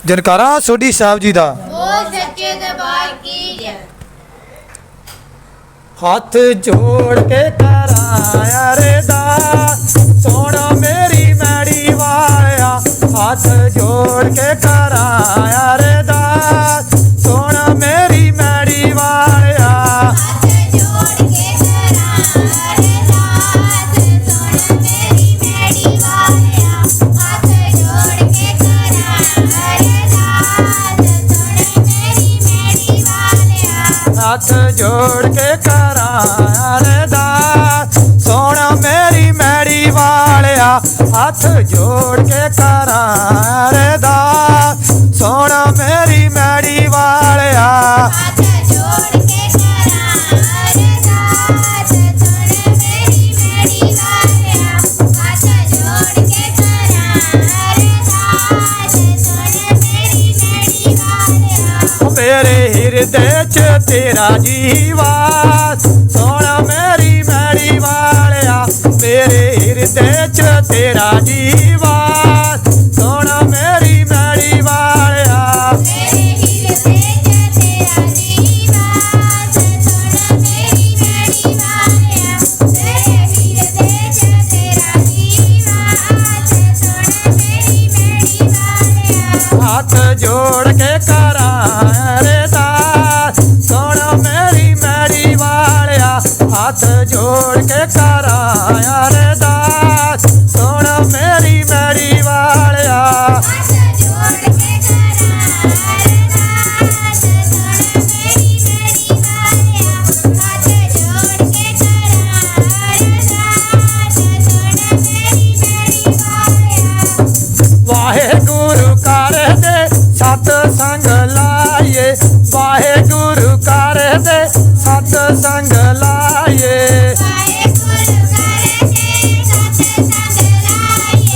जनकारा सोढी साहब जी दा। बोल सच्चे दरबार की जय। हाथ जोड़ के कराया रे दास सोना मेरी मैड़ी वाया। हाथ जोड़ के कराया रे दास सोना मेरी मैड़ी वाया। हाथ जोड़ के कराया रे दास सोना मेरी मैड़ी वाया। हाथ जोड़ के कराया रे दास सोना मेरी मैड़ी वाया। हाथ जोड़ के कराया रे दास सोना मेरी मैड़ी वालिया। हाथ जोड़ के कराया रे दास सोना मेरी मैड़ी वालिया। हाथ जोड़ के कराया रे दास सोना मेरी मैड़ी वाया। हाथ जोड़ के कराया रे दास सोना मेरी मैड़ी वाया। मेरे हृदय च तेरा जीवास सोना मेरी मैड़ी वालिया। मेरे हृदय च तेरा जीवास सोना मेरी मैड़ी वालिया। मेरे हृदय च तेरा जीवास सोना मेरी मैड़ी वाया। मेरे हृदय च तेरा जीवास सोना मेरी मैड़ी वाया। हाथ जोड़ के कराया रे दास सोना मेरी मैड़ी वालिया। हाथ जोड़ के कराया रे दास सोना मेरी मैड़ी वालिया। हाथ जोड़ के कराया रे दास सोना मेरी मैड़ी वाया। हाथ जोड़ के कराया रे दास सोना मेरी मैड़ी वाया। वाहेगुरु कर दे सतसंग लाए। वाहेगुरु कर दे सतसंग लाए। वाहेगुरु कर दे सतसंग लाए।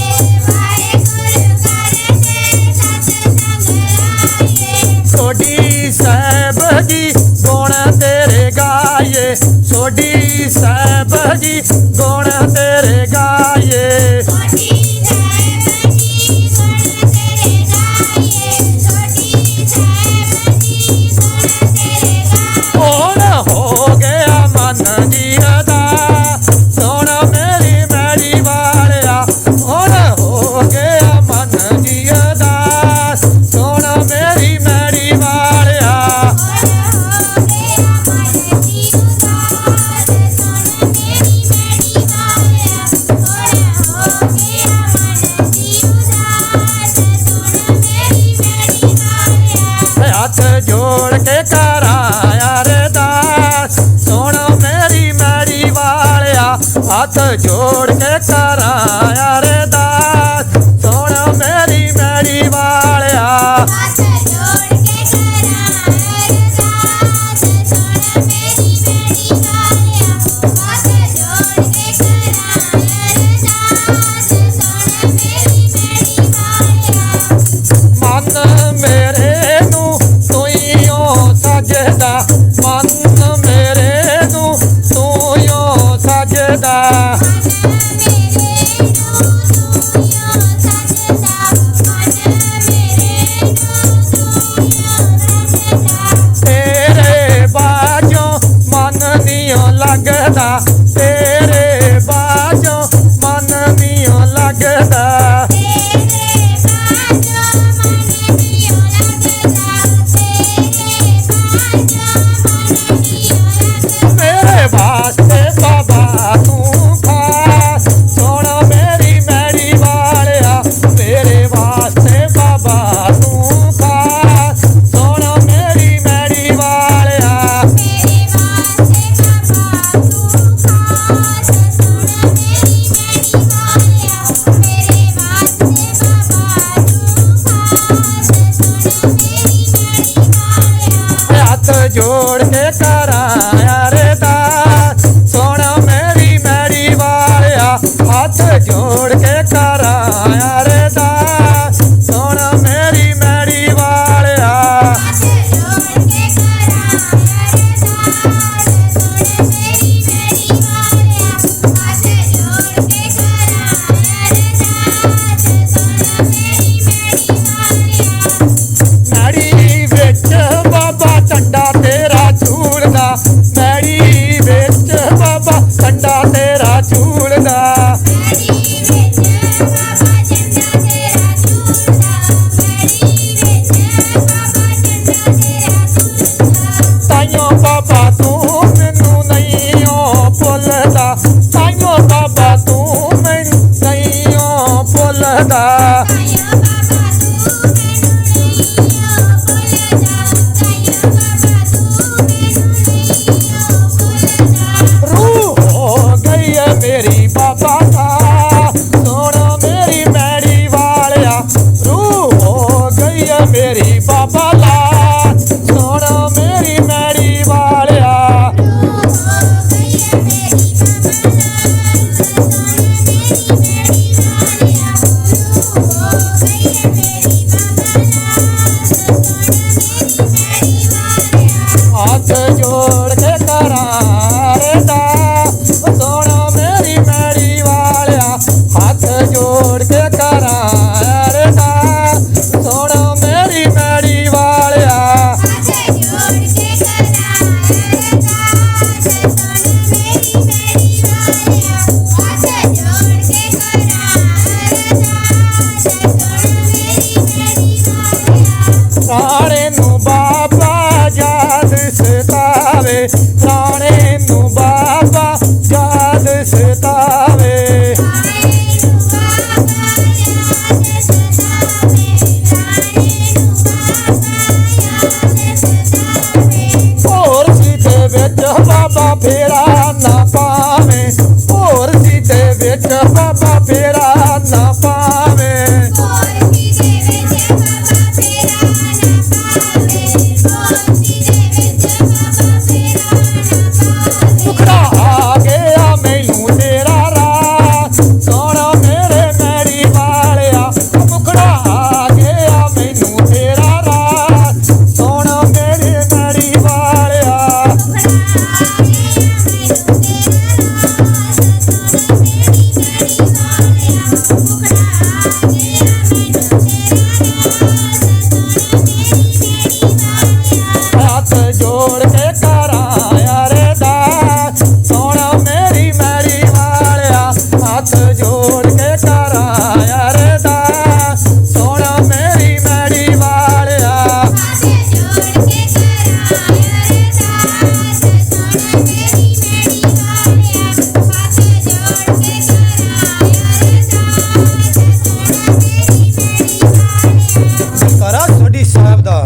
वाहेगुरु कर दे सतसंग लाए। सोढी साहब जी गुण तेरे गाये। सोढी साहब जी गुण तेरे गाये। सोढी साहब जी गुण तेरे गाये। सोढी साहब जी गुण तेरे गाये। कौन हो गया मन जी अदा सोना मेरी मैड़ी वालिया। कौन हो गया मन जी अदा सोना मेरी मैड़ी वालिया। और हो गया मन जी उदास सोना मेरी मैड़ी वाया। और हो गया मन जी उदास सोना मेरी मैड़ी वाया। हाथ जोड़ के कराया रे दास सोना मेरी मैड़ी वालिया। हाथ जोड़ के कराया रे दास सोना मेरी मैड़ी वालिया। हाथ जोड़ के कराया रे दास सोना मेरी मैड़ी वाया। हाथ जोड़ के कराया रे दास सोना मेरी मैड़ी वाया। मन मेरे नू तू ही ओ सजदा। मन मेरे नू तू ही ओ सजदा। मन मेरे नू तूयो सजदा। मन मेरे नू तूयो सजदा। तेरे बाजों मन नियो लगदा। तेरे बाजों मन नियो लगदा। तेरे बाजो मन नियो लगदा। तेरे बाजो मन नियो लगदा। मेरे वास्ते बाबा तू खास सोना मेरी मैड़ी वालिया। मेरे वास्ते बाबा तू खास सोना मेरी मैड़ी वालिया। मेरे वास्ते बाबा तू खास सोना मेरी मैड़ी वाया। मेरे वास्ते बाबा तू खास सोना मेरी मैड़ी वाया। हाथ जोड़ के कराया रे दास सोना मेरी मैड़ी वालिया। हाथ जोड़ के कराया रे दास सोना मेरी मैड़ी वालिया। हाथ जोड़ के कराया रे दास सोना मेरी मैड़ी वाया। हाथ जोड़ के कराया रे दास सोना मेरी मैड़ी वाया। ਸਾਹਿਬ ਦਾ